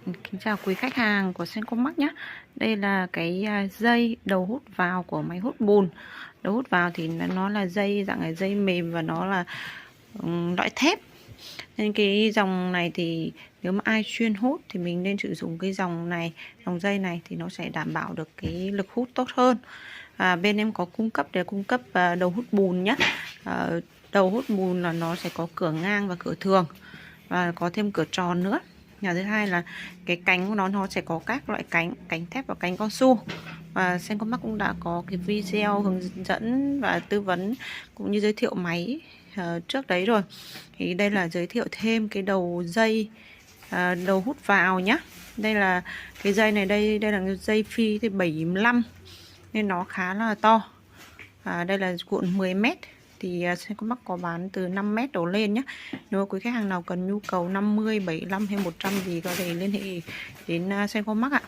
Kính chào quý khách hàng của Sencomax nhé. Đây là cái dây đầu hút vào của máy hút bùn. Đầu hút vào thì nó là dây dạng là dây mềm và nó là loại thép. Nên cái dòng này thì nếu mà ai chuyên hút thì mình nên sử dụng cái dòng này, dòng dây này thì nó sẽ đảm bảo được cái lực hút tốt hơn. Bên em có cung cấp để cung cấp đầu hút bùn nhé. Đầu hút bùn là nó sẽ có cửa ngang và cửa thường và có thêm cửa tròn nữa. Thứ hai là cái cánh của nó sẽ có các loại cánh thép và cánh cao su. Và Sencomax cũng đã có cái video hướng dẫn và tư vấn cũng như giới thiệu máy trước đấy rồi. Thì đây là giới thiệu thêm cái đầu dây đầu hút vào nhé. Đây là cái dây này, đây là cái dây phi thì 75 nên nó khá là to. Đây là cuộn 10m thì Sencomax có bán từ 5m đổ lên nhé. Nếu quý khách hàng nào cần nhu cầu 50, 75 hay 100 thì có thể liên hệ đến Sencomax ạ.